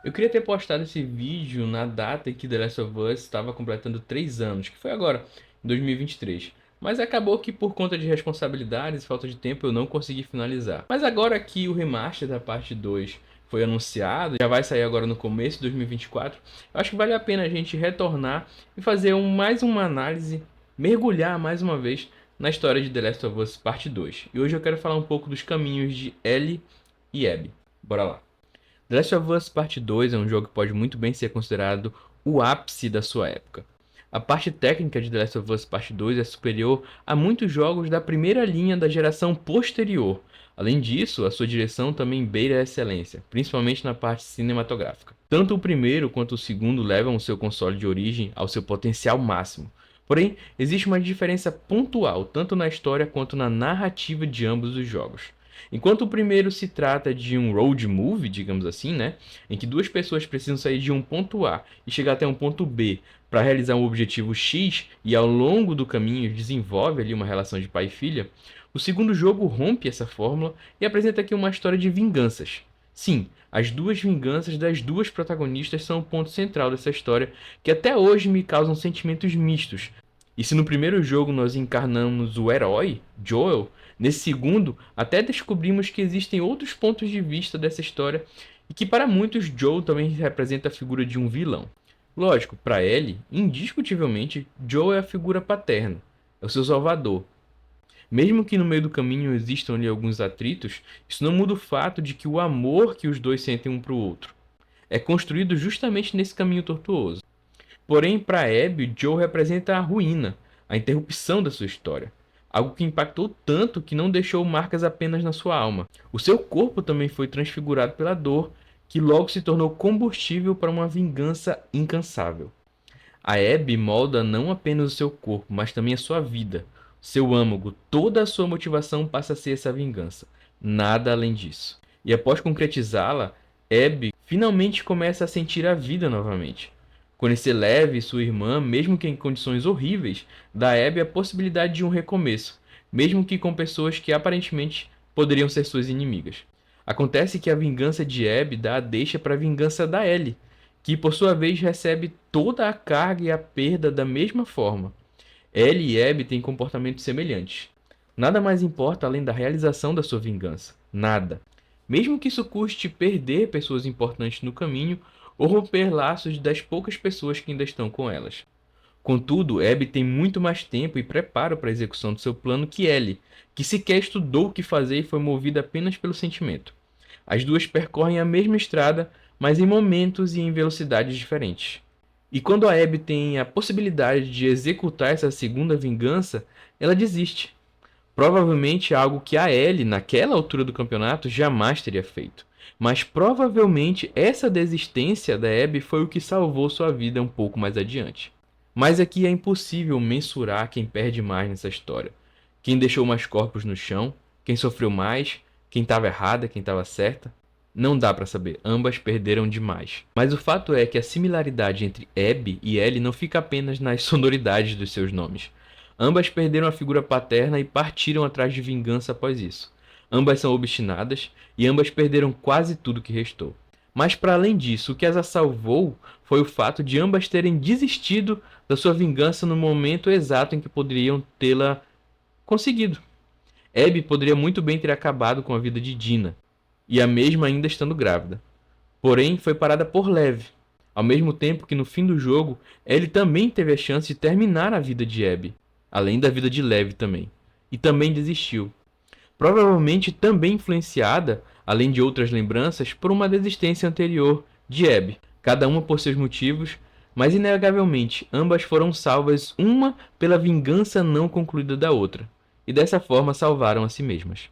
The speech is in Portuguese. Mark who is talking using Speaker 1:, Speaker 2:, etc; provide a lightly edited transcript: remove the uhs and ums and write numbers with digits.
Speaker 1: Eu queria ter postado esse vídeo na data em que The Last of Us estava completando 3 anos, que foi agora, em 2023. Mas acabou que por conta de responsabilidades e falta de tempo eu não consegui finalizar. Mas agora que o remaster da parte 2 foi anunciado, já vai sair agora no começo de 2024, eu acho que vale a pena a gente retornar e fazer mais uma análise, mergulhar mais uma vez na história de The Last of Us parte 2. E hoje eu quero falar um pouco dos caminhos de Ellie e Abby. Bora lá. The Last of Us Parte 2 é um jogo que pode muito bem ser considerado o ápice da sua época. A parte técnica de The Last of Us Parte 2 é superior a muitos jogos da primeira linha da geração posterior. Além disso, a sua direção também beira a excelência, principalmente na parte cinematográfica. Tanto o primeiro quanto o segundo levam o seu console de origem ao seu potencial máximo. Porém, existe uma diferença pontual tanto na história quanto na narrativa de ambos os jogos. Enquanto o primeiro se trata de um road movie, digamos assim, né, em que duas pessoas precisam sair de um ponto A e chegar até um ponto B para realizar um objetivo X e ao longo do caminho desenvolve ali uma relação de pai e filha, o segundo jogo rompe essa fórmula e apresenta aqui uma história de vinganças. Sim, as duas vinganças das duas protagonistas são o ponto central dessa história, que até hoje me causam sentimentos mistos. E se no primeiro jogo nós encarnamos o herói, Joel, nesse segundo até descobrimos que existem outros pontos de vista dessa história e que para muitos Joel também representa a figura de um vilão. Lógico, para Ellie, indiscutivelmente, Joel é a figura paterna, é o seu salvador. Mesmo que no meio do caminho existam ali alguns atritos, isso não muda o fato de que o amor que os dois sentem um para o outro é construído justamente nesse caminho tortuoso. Porém, para Abby, Joe representa a ruína, a interrupção da sua história. Algo que impactou tanto que não deixou marcas apenas na sua alma. O seu corpo também foi transfigurado pela dor, que logo se tornou combustível para uma vingança incansável. A Abby molda não apenas o seu corpo, mas também a sua vida. Seu âmago, toda a sua motivação passa a ser essa vingança. Nada além disso. E após concretizá-la, Abby finalmente começa a sentir a vida novamente. Conhecer Lev e sua irmã, mesmo que em condições horríveis, dá a Abby a possibilidade de um recomeço, mesmo que com pessoas que aparentemente poderiam ser suas inimigas. Acontece que a vingança de Abby dá a deixa para a vingança da Ellie, que por sua vez recebe toda a carga e a perda da mesma forma. Ellie e Abby têm comportamentos semelhantes. Nada mais importa além da realização da sua vingança. Nada. Mesmo que isso custe perder pessoas importantes no caminho ou romper laços das poucas pessoas que ainda estão com elas. Contudo, Abby tem muito mais tempo e preparo para a execução do seu plano que Ellie, que sequer estudou o que fazer e foi movida apenas pelo sentimento. As duas percorrem a mesma estrada, mas em momentos e em velocidades diferentes. E quando a Abby tem a possibilidade de executar essa segunda vingança, ela desiste. Provavelmente algo que a Ellie, naquela altura do campeonato, jamais teria feito. Mas provavelmente essa desistência da Abby foi o que salvou sua vida um pouco mais adiante. Mas aqui é impossível mensurar quem perde mais nessa história. Quem deixou mais corpos no chão, quem sofreu mais, quem estava errada, quem estava certa. Não dá pra saber, ambas perderam demais. Mas o fato é que a similaridade entre Abby e Ellie não fica apenas nas sonoridades dos seus nomes. Ambas perderam a figura paterna e partiram atrás de vingança após isso. Ambas são obstinadas e ambas perderam quase tudo que restou. Mas para além disso, o que as salvou foi o fato de ambas terem desistido da sua vingança no momento exato em que poderiam tê-la conseguido. Abby poderia muito bem ter acabado com a vida de Dina, e a mesma ainda estando grávida. Porém, foi parada por Lev. Ao mesmo tempo que no fim do jogo, Ellie também teve a chance de terminar a vida de Abby, além da vida de Lev também, e também desistiu. Provavelmente também influenciada, além de outras lembranças, por uma desistência anterior de Abby, cada uma por seus motivos, mas inegavelmente ambas foram salvas uma pela vingança não concluída da outra, e dessa forma salvaram a si mesmas.